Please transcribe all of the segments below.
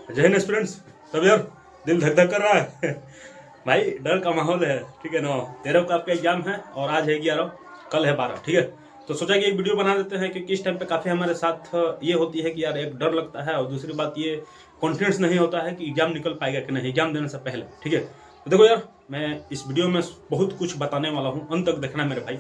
जय हिंद स्टूडेंट्स। तब यार दिल धक धक कर रहा है भाई, डर का माहौल है। ठीक है ना, 13 को आपका एग्जाम है और आज है 11, कल है 12। ठीक है, तो सोचा कि एक वीडियो बना देते हैं क्योंकि इस टाइम पे काफ़ी हमारे साथ ये होती है कि यार एक डर लगता है और दूसरी बात ये कॉन्फिडेंस नहीं होता है कि एग्जाम निकल पाएगा कि नहीं एग्जाम देने से पहले। ठीक है, तो देखो यार, मैं इस वीडियो में बहुत कुछ बताने वाला हूँ, अंत तक देखना मेरे भाई।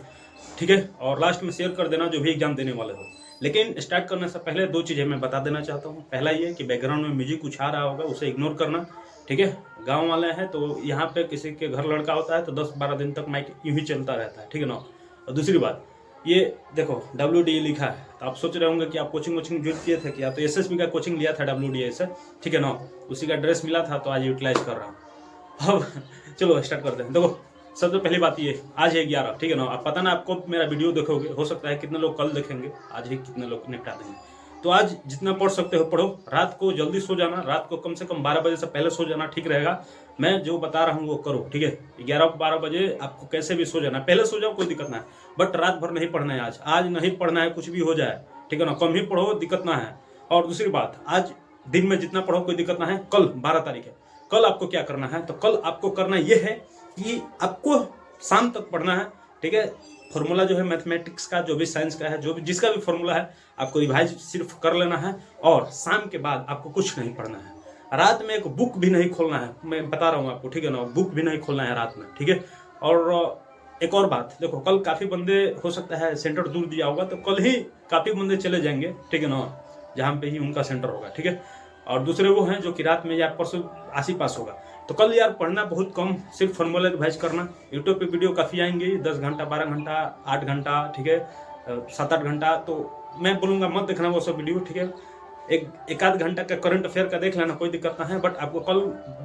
ठीक है, और लास्ट में शेयर कर देना जो भी एग्जाम देने वाले हो। लेकिन स्टार्ट करने से पहले दो चीज़ें मैं बता देना चाहता हूँ। पहला ये कि बैकग्राउंड में म्यूजिक कुछ आ रहा होगा, उसे इग्नोर करना। ठीक है, गांव वाले हैं तो यहाँ पे किसी के घर लड़का होता है तो 10-12 दिन तक माइक यूं ही चलता रहता है। ठीक है ना। और दूसरी बात ये देखो WDA लिखा है तो आप सोच रहे होंगे कि आप कोचिंग ज्वाइन किए थे क्या, तो SSB का कोचिंग लिया था WDA से। ठीक है ना, उसी का ड्रेस मिला था तो आज यूटिलाइज कर रहा हूँ। अब चलो स्टार्ट करते हैं। देखो, सबसे पहली बात ये, आज है 11। ठीक है ना, अब पता ना आपको मेरा वीडियो देखोगे, हो सकता है कितने लोग कल देखेंगे, आज ही कितने लोग निपटा देंगे। तो आज जितना पढ़ सकते हो पढ़ो, रात को जल्दी सो जाना, रात को कम से कम 12 बजे से पहले सो जाना, ठीक रहेगा। मैं जो बता रहा हूँ वो करो। ठीक है, 11-12 बजे आपको कैसे भी सो जाना, पहले सो जाओ कोई दिक्कत ना है, बट रात भर नहीं पढ़ना है। आज नहीं पढ़ना है, कुछ भी हो जाए। ठीक है ना, कम ही पढ़ो, दिक्कत ना है। और दूसरी बात, आज दिन में जितना पढ़ो कोई दिक्कत ना है। कल 12 तारीख है, कल आपको क्या करना है, तो कल आपको करना यह है कि आपको शाम तक पढ़ना है। ठीक है, फॉर्मूला जो है मैथमेटिक्स का, जो भी साइंस का है, जो भी जिसका भी फॉर्मूला है, आपको रिवाइज सिर्फ कर लेना है। और शाम के बाद आपको कुछ नहीं पढ़ना है। रात में एक बुक भी नहीं खोलना है, मैं बता रहा हूँ आपको। ठीक है ना, बुक भी नहीं खोलना है रात में। ठीक है, और एक और बात देखो, कल काफ़ी बंदे हो सकता है सेंटर दूर दिया होगा तो कल ही काफ़ी बंदे चले जाएंगे। ठीक है ना, जहाँ पे ही उनका सेंटर होगा। ठीक है, और दूसरे वो हैं जो कि रात में या परसों आसी पास होगा। तो कल यार पढ़ना बहुत कम, सिर्फ फॉर्मूला रिवाइज करना। यूट्यूब पे वीडियो काफ़ी आएंगे, 10 घंटा, 12 घंटा, 8 घंटा, ठीक है, 7-8 घंटा। तो मैं बोलूँगा मत देखना वो सब वीडियो। ठीक है, एक आध घंटा का करंट अफेयर का देख लेना, कोई दिक्कत ना है, बट आपको कल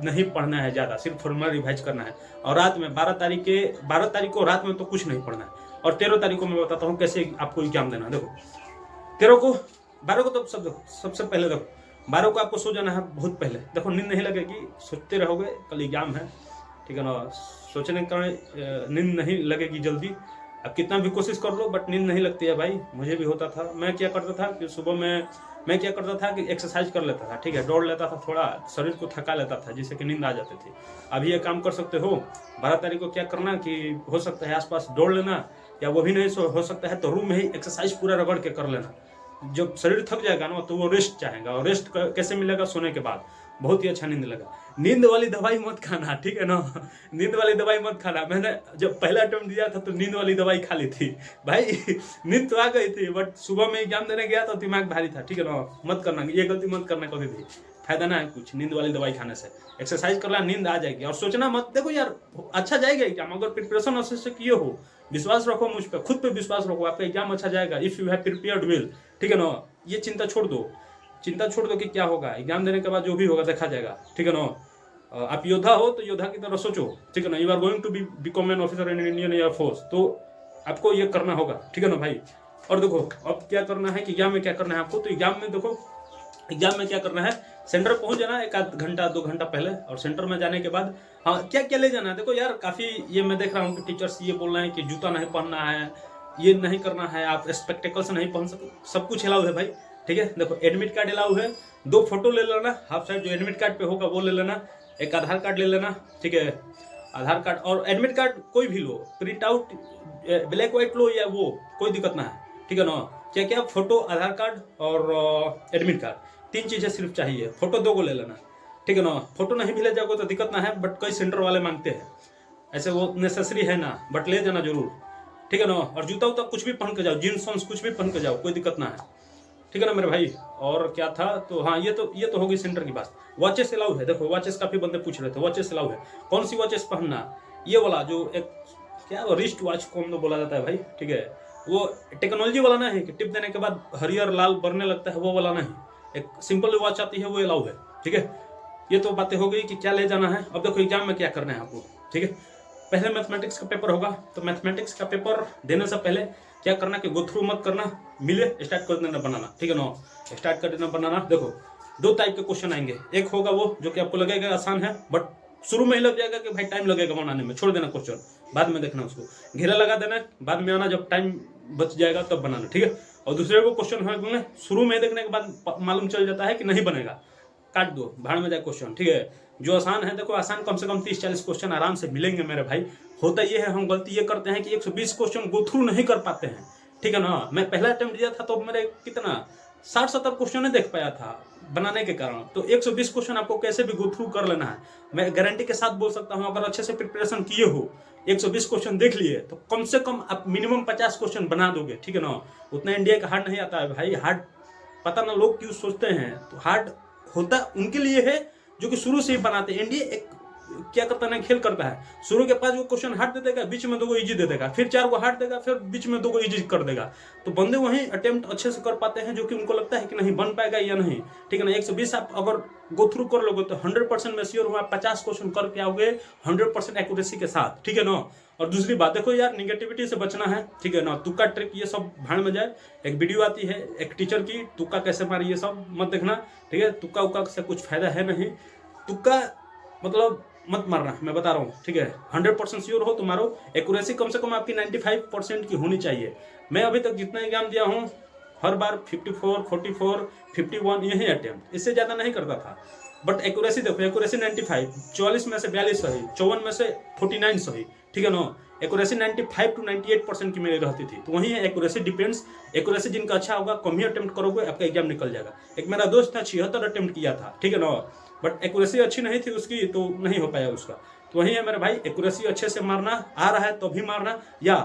नहीं पढ़ना है ज़्यादा, सिर्फ फॉर्मूला रिवाइज करना है। और रात में 12 तारीख को रात में तो कुछ नहीं पढ़ना है। और 13 तारीख को मैं बताता हूँ कैसे आपको एग्जाम देना है। देखो 13 को, 12 को तो सबसे पहले देखो, 12 को आपको सो जाना है बहुत पहले। देखो नींद नहीं लगेगी, सोचते रहोगे कल एग्जाम है। ठीक है ना, सोचने का नींद नहीं लगेगी जल्दी। अब कितना भी कोशिश कर लो बट नींद नहीं लगती है भाई, मुझे भी होता था। मैं क्या करता था कि सुबह में मैं क्या करता था कि एक्सरसाइज कर लेता था। ठीक है, दौड़ लेता था, थोड़ा शरीर को थका लेता था जिससे कि नींद आ जाती थी। अभी ये काम कर सकते हो। 12 तारीख को क्या करना कि हो सकता है आसपास दौड़ लेना, या वो भी नहीं हो सकता है तो रूम में ही एक्सरसाइज पूरा रगड़ के कर लेना। जब शरीर थक जाएगा ना तो वो रेस्ट चाहेगा, और रेस्ट कैसे मिलेगा, सोने के बाद बहुत ही अच्छा नींद लगा। नींद वाली दवाई मत खाना, ठीक है ना, नींद वाली दवाई मत खाना। मैंने जब पहला अटेम्प्ट दिया था तो नींद वाली दवाई खा ली थी भाई नींद तो आ गई थी बट सुबह में एग्जाम देने गया तो दिमाग भारी था। ठीक है ना, मत करना ये गलती, मत करना कभी भी, फायदा ना है कुछ नींद वाली दवाई खाने से। एक्सरसाइज करना, नींद आ जाएगी। और सोचना मत, देखो यार अच्छा जाएगा एग्जाम, अगर प्रिपरेशन अच्छे से किए हो, विश्वास रखो मुझ पर, खुद पे विश्वास रखो, आपका एग्जाम अच्छा जाएगा if you have prepared well. ठीक है ना, ये चिंता छोड़ दो, चिंता छोड़ दो कि क्या होगा एग्जाम देने के बाद, जो भी होगा देखा जाएगा। ठीक है ना, आप योद्धा हो तो योद्धा की तरह सोचो। ठीक है ना, you are going to become an officer in Indian Air Force, तो आपको ये करना होगा। ठीक है ना भाई। और देखो अब क्या करना है कि एग्जाम में क्या करना है आपको, तो एग्जाम में देखो, एग्जाम में क्या करना है, सेंटर पहुंच जाना एक आध घंटा 2 घंटा पहले। और सेंटर में जाने के बाद हाँ क्या क्या ले जाना है, देखो यार काफ़ी ये मैं देख रहा हूँ कि टीचर्स ये बोल रहे हैं कि जूता नहीं पहनना है, ये नहीं करना है, आप स्पेक्टेकल्स नहीं पहन सकते, सब कुछ अलाउ है भाई। ठीक है, देखो एडमिट कार्ड अलाउ है, 2 फोटो ले लेना, हाफ साइड जो एडमिट कार्ड पे होगा वो ले लेना, एक आधार कार्ड ले लेना। ठीक है, आधार कार्ड और एडमिट कार्ड कोई भी लो, प्रिंट आउट ब्लैक व्हाइट लो या वो, कोई दिक्कत ना है। ठीक है ना, क्या क्या फोटो, आधार कार्ड और एडमिट कार्ड, 3 चीज़ें सिर्फ चाहिए। फोटो 2 को ले लेना। ठीक है ना, फोटो नहीं भी ले जाओगे तो दिक्कत ना है, बट कई सेंटर वाले मांगते हैं, ऐसे वो नेसेसरी है ना, बट ले जाना जरूर। ठीक है ना, और जूता उता कुछ भी पहन के जाओ, जीन्स वंस कुछ भी पहन के जाओ, कोई दिक्कत ना है। ठीक है ना मेरे भाई। और क्या था, तो हाँ ये तो होगी सेंटर की बात। वॉचेस अलाउ है, देखो वॉचेस काफ़ी बंदे पूछ रहे थे, वॉचेस अलाउ है। कौन सी वॉचेस पहनना, ये वाला जो एक क्या रिस्ट वॉच को हम लोग बोला जाता है भाई। ठीक है, वो टेक्नोलॉजी वाला ना है कि टिप देने के बाद हरियर लाल बरने लगता है, वो वाला नहीं, एक सिंपल वॉच आती है वो अलाउ है। ठीक है, ये तो बातें हो गई कि क्या ले जाना है। अब देखो एग्जाम में क्या करना है आपको। ठीक है, पहले मैथमेटिक्स का पेपर होगा, तो मैथमेटिक्स का पेपर देने से पहले क्या करना कि गो थ्रू मत करना, मिले स्टार्ट कर देना बनाना। ठीक है ना, स्टार्ट कर देना बनाना। देखो 2 टाइप के क्वेश्चन आएंगे, एक होगा वो जो कि आपको लगेगा आसान है बट शुरू में ही लग जाएगा कि भाई टाइम लगेगा बनाने में, छोड़ देना क्वेश्चन, बाद में देखना, उसको घेरा लगा देना, बाद में आना जब टाइम बच जाएगा तब बनाना। ठीक है, और दूसरे को क्वेश्चन है शुरू में देखने के बाद मालूम चल जाता है कि नहीं बनेगा, काट दो, भाड़ में जाए क्वेश्चन, ठीक है। जो आसान है, देखो आसान कम से कम 30-40 क्वेश्चन आराम से मिलेंगे मेरे भाई। होता ये है, हम गलती ये करते हैं कि 120 क्वेश्चन गो थ्रू नहीं कर पाते हैं, ठीक है ना। मैं पहला अटेम्प्ट दिया था तो मेरे कितना 60-70 क्वेश्चन नहीं देख पाया था बनाने के कारण। तो 120 क्वेश्चन आपको कैसे भी गो थ्रू कर लेना है। मैं गारंटी के साथ बोल सकता हूँ, अगर अच्छे से प्रिपरेशन किए हो, 120 क्वेश्चन देख लिए तो कम से कम आप मिनिमम 50 क्वेश्चन बना दोगे, ठीक है ना। उतना इंडिया का हार्ड नहीं आता है भाई। हार्ड पता ना लोग क्यों सोचते हैं, तो हार्ड होता उनके लिए है जो कि शुरू से ही बनाते हैं। इंडिया एक क्या करता है, खेल करता है, शुरू के 5 क्वेश्चन हार्ड दे देगा, बीच में 2 इजी दे देगा, फिर 4 हार्ड देगा, फिर बीच में 2 इजी कर देगा। तो बंदे वहीं अटेम्प्ट अच्छे से कर पाते हैं जो कि उनको लगता है कि नहीं बन पाएगा या नहीं, ठीक है ना। 120 आप अगर गो थ्रू कर लोगे तो 100% में श्योर हूँ आप 50 क्वेश्चन करके आओगे 100% एक्यूरेसी के साथ, ठीक है ना। और दूसरी बात देखो यार, निगेटिविटी से बचना है, ठीक है ना। तुक्का ट्रिक ये सब भाड़ में जाए। एक वीडियो आती है एक टीचर की, तुक्का कैसे मारी, ये सब मत देखना, ठीक है। तुक्का उक्का से कुछ फायदा है नहीं। तुक्का मतलब मत मारना, मैं बता रहा हूँ, ठीक है। 100% श्योर हो तो मारो। एक्यूरेसी कम से कम आपकी 95% की होनी चाहिए। मैं अभी तक जितना एग्जाम दिया हूँ हर बार 54, 44, 51 यही अटेम्प्ट, इससे ज़्यादा नहीं करता था। बट एक्यूरेसी देखो, एक्यूरेसी 95, 44 में से 42 सही, 54 में से 49 सही, ठीक है ना। एक्यूरेसी 95 to 98% की मेरी रहती थी। तो वही है, एक्यूरेसी डिपेंड्स। एक्यूरेसी जिनका अच्छा होगा, कम ही अटेम्प्ट करोगे, आपका एग्जाम निकल जाएगा। एक मेरा दोस्त था 76 अटेम्प्ट किया था, ठीक है ना, बट एक्यूरेसी अच्छी नहीं थी उसकी, तो नहीं हो पाया उसका। तो वही है मेरे भाई, एक्यूरेसी अच्छे से मारना, आ रहा है तो भी मारना। या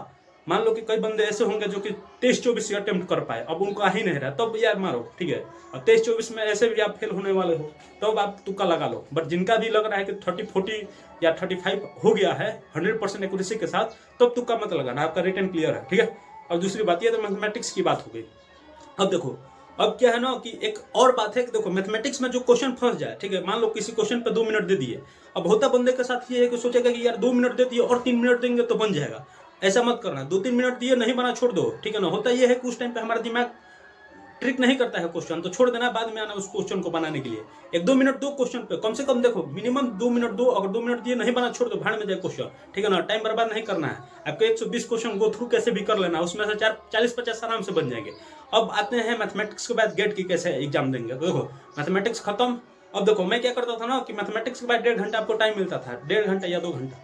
मान लो कि कई बंदे ऐसे होंगे जो कि 23-24 अटेम्प्ट कर पाए, अब उनको आ ही नहीं रहा, तब यार मारो, ठीक है। और 23-24 में ऐसे भी आप फेल होने वाले हो, तब आप तुक्का लगा लो। बट जिनका भी लग रहा है कि 30-40 या 35 हो गया है 100% एक्यूरेसी के साथ, तब तुक्का मत लगाना, आपका रिटर्न क्लियर है, ठीक है। और दूसरी बात ये तो मैथमेटिक्स की बात हो गई। अब देखो, अब क्या है ना कि एक और बात है कि देखो मैथमेटिक्स में जो क्वेश्चन फंस जाए, ठीक है, मान लो किसी क्वेश्चन पे 2 मिनट दे दिए। अब होता बंदे के साथ ये है कि सोचेगा कि यार 2 मिनट दे दिए और 3 मिनट देंगे तो बन जाएगा। ऐसा मत करना, 2-3 मिनट दिए नहीं बना छोड़ दो, ठीक है ना। होता ये है कि उस टाइम पे हमारा दिमाग ट्रिक नहीं करता है क्वेश्चन, तो छोड़ देना, बाद में आना उस क्वेश्चन को बनाने के लिए। 1-2 मिनट दो क्वेश्चन पे, कम से कम देखो मिनिमम 2 मिनट दो। अगर 2 मिनट दिए नहीं बना छोड़ दो, भाड़ में जाए क्वेश्चन, ठीक है ना। टाइम बर्बाद नहीं करना है आपको। 120 क्वेश्चन गो थ्रू कैसे भी कर लेना, उसमें से 40-50 आराम से बन जाएंगे। अब आते हैं मैथमेटिक्स के बाद गेट की कैसे एग्जाम देंगे। तो देखो मैथमेटिक्स खत्म। अब देखो मैं क्या करता था ना कि मैथमेटिक्स के बाद 1.5 घंटा आपको टाइम मिलता था, 1.5 घंटा या 2 घंटा,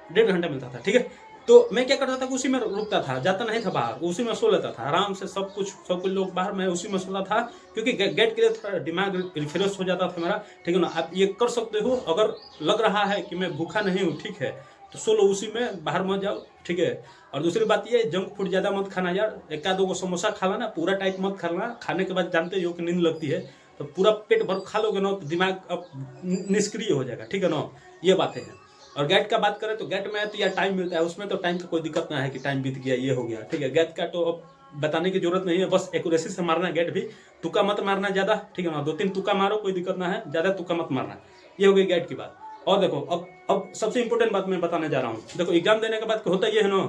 1.5 घंटा मिलता था, ठीक है। तो मैं क्या करता था कि उसी में रुकता था, जाता नहीं था बाहर, उसी में सो लेता था आराम से। सब कुछ लोग बाहर, मैं उसी में सोता था, क्योंकि गेट के लिए थोड़ा दिमाग रिफ्रेश हो जाता था मेरा, ठीक है ना। आप ये कर सकते हो, अगर लग रहा है कि मैं भूखा नहीं हूँ, ठीक है, तो सो लो उसी में, बाहर मत जाओ, ठीक है। और दूसरी बात ये, जंक फूड ज़्यादा मत खाना यार। 1-2 समोसा खा लेना, पूरा टाइट मत खाना। खाने के बाद जानते हो कि नींद लगती है, तो पूरा पेट भर खा लोगे ना तो दिमाग अब निष्क्रिय हो जाएगा, ठीक है ना। ये बातें हैं। और गेट का बात करें तो गेट में तो यार टाइम मिलता है, उसमें तो टाइम का कोई दिक्कत ना है कि टाइम बीत गया, ये हो गया, ठीक है। गेट का तो अब बताने की जरूरत नहीं है, बस एक्यूरेसी से मारना गेट भी। तुक्का मत मारना ज़्यादा, ठीक है ना। 2-3 तुक्का मारो, कोई दिक्कत ना है, ज़्यादा तुक्का मत मारना। ये हो गई गेट की बात। और देखो अब सबसे इंपॉर्टेंट बात मैं बताने जा रहा हूँ। देखो एग्जाम देने के बाद होता ये है ना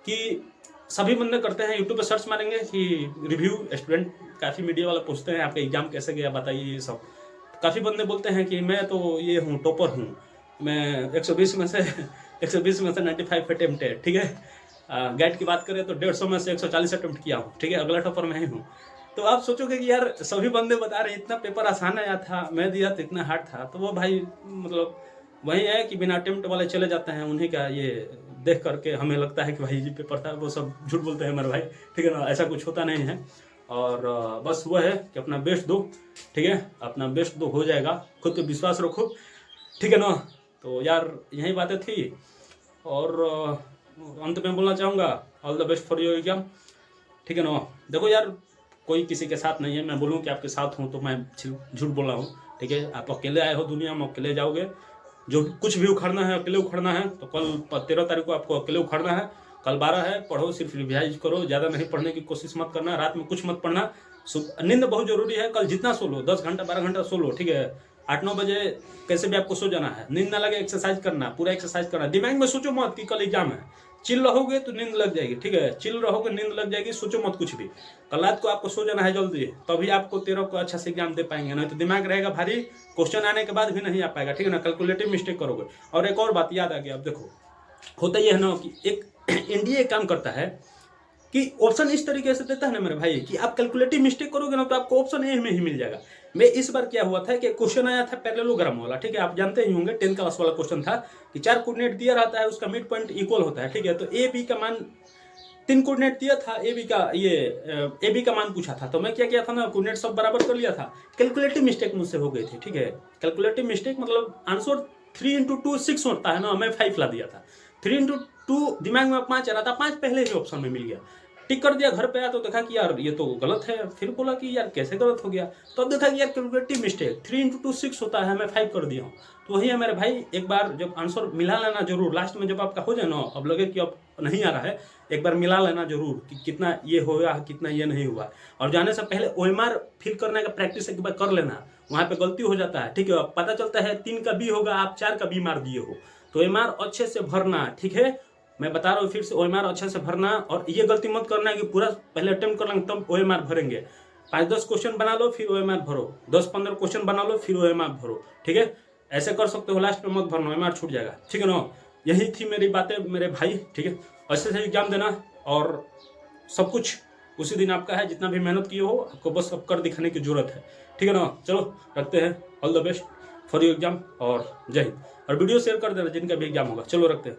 कि सभी बंदे करते हैं, यूट्यूब पे सर्च मारेंगे कि रिव्यू स्टूडेंट, काफ़ी मीडिया वाले पूछते हैं आपका एग्जाम कैसे गया बताइए, ये सब। काफ़ी बंदे बोलते हैं कि मैं तो ये हूँ, टॉपर हूँ, मैं 120 में से 95 अटेम्प्ट है, ठीक है। गेट की बात करें तो 150 में से 140 अटेम्प्ट किया हूँ, ठीक है, अगला टॉपर मैं ही हूँ। तो आप सोचोगे कि यार सभी बंदे बता रहे इतना पेपर आसान आया था, मैं दिया तो इतना हार्ड था। तो वो भाई मतलब वही है कि बिना अटेम्प्ट वाले चले जाते हैं, उन्हीं का ये देख करके हमें लगता है कि भाई ये पेपर था, वो सब झूठ बोलते हैं मेरे भाई, ठीक है ना। ऐसा कुछ होता नहीं है। और बस वो है कि अपना बेस्ट दो, ठीक है, अपना बेस्ट दो, हो जाएगा, खुद पे विश्वास रखो, ठीक है ना। तो यार यही बातें थी। और अंत में बोलना चाहूँगा all the best for your exam, ठीक है ना। देखो यार कोई किसी के साथ नहीं है, मैं बोलूँ कि आपके साथ हूँ तो मैं झूठ बोल रहा हूँ, ठीक है। आप अकेले आए हो दुनिया में, अकेले जाओगे। जो कुछ भी उखड़ना है अकेले उखड़ना है। तो कल 13 तारीख को आपको अकेले उखड़ना है। कल 12 है, पढ़ो, सिर्फ रिवाइज करो, ज़्यादा नहीं पढ़ने की कोशिश मत करना, रात में कुछ मत पढ़ना। नींद बहुत जरूरी है। कल जितना सो लो, 10 घंटा 12 घंटा सो लो, ठीक है। 8-9 बजे कैसे भी आपको सो जाना है। नींद ना लगे एक्सरसाइज करना, पूरा एक्सरसाइज करना। दिमाग में सोचो मत कि कल एग्जाम है। चिल रहोगे तो नींद लग जाएगी, ठीक है, चिल रहोगे नींद लग जाएगी। सोचो मत कुछ भी। कल रात को आपको सो जाना है जल्दी, तभी आपको 13 को अच्छा से एग्जाम दे पाएंगे, नहीं तो दिमाग रहेगा भारी, क्वेश्चन आने के बाद भी नहीं आ पाएगा, ठीक है ना। कैलकुलेटिव मिस्टेक करोगे। और एक और बात याद आ गया, अब देखो होता यह है ना कि एक एनडीए काम करता है कि ऑप्शन इस तरीके से देता है ना मेरे भाई कि आप कैलकुलेटिव मिस्टेक करोगे ना तो आपको ऑप्शन ए में ही मिल जाएगा। मैं इस बार क्या हुआ था कि क्वेश्चन आया था पैरेललोग्राम वाला, ठीक है, आप जानते ही होंगे 10th क्लास वाला क्वेश्चन था कि 4 कोऑर्डिनेट दिया रहता है, उसका मिड पॉइंट इक्वल होता है, ठीक है। तो ए बी का मान 3 कोऑर्डिनेट दिया था, ए बी का मान पूछा था, तो मैं क्या किया था ना, कोऑर्डिनेट सब बराबर कर लिया था। कैलकुलेटिव मिस्टेक मुझसे हो गई थी, ठीक है। कैलकुलेटिव मिस्टेक मतलब आंसर 3 × 2 6 होता है ना, मैं 5 ला दिया था। 3 × 2 दिमाग में 5 आ रहा था, 5 पहले ही ऑप्शन में मिल गया, टिक कर दिया। घर पे आया तो देखा कि यार ये तो गलत है, फिर बोला कि यार कैसे गलत हो गया, तो अब देखा कि यार कैलकुलेटिव मिस्टेक 3 × 2 6 होता है, मैं 5 कर दिया हूँ। तो वही है मेरे भाई, एक बार जब आंसर मिला लेना जरूर, लास्ट में जब आपका हो जाए ना, अब लगे कि अब नहीं आ रहा है, एक बार मिला लेना जरूर कि कितना ये हुआ कितना ये नहीं हुआ। और जाने से पहले ओएमआर फिल करने का प्रैक्टिस एक बार कर लेना, वहाँ पे गलती हो जाता है, ठीक है। पता चलता है 3 का बी होगा, आप 4 का बी मार दिए हो, तो ओएमआर अच्छे से भरना, ठीक है। मैं बता रहा हूँ फिर से, ओएमआर अच्छे से भरना, और ये गलती मत करना है कि पूरा पहले अटेम्प्ट कर लेंगे तब ओएमआर भरेंगे। 5-10 क्वेश्चन बना लो फिर ओएमआर भरो, 10-15 क्वेश्चन बना लो फिर ओएमआर भरो, ठीक है। ऐसे कर सकते हो, लास्ट में मत भरना, ओएमआर छूट जाएगा, ठीक है ना। यही थी मेरी बातें मेरे भाई, ठीक है। अच्छे से एग्जाम देना, और सब कुछ उसी दिन आपका है, जितना भी मेहनत किए हो आपको बस अब कर दिखाने की जरूरत है, ठीक है ना। चलो रखते हैं, all the best for your exam, और जय हिंद। और वीडियो शेयर कर देना जिनका भी एग्जाम होगा। चलो रखते हैं।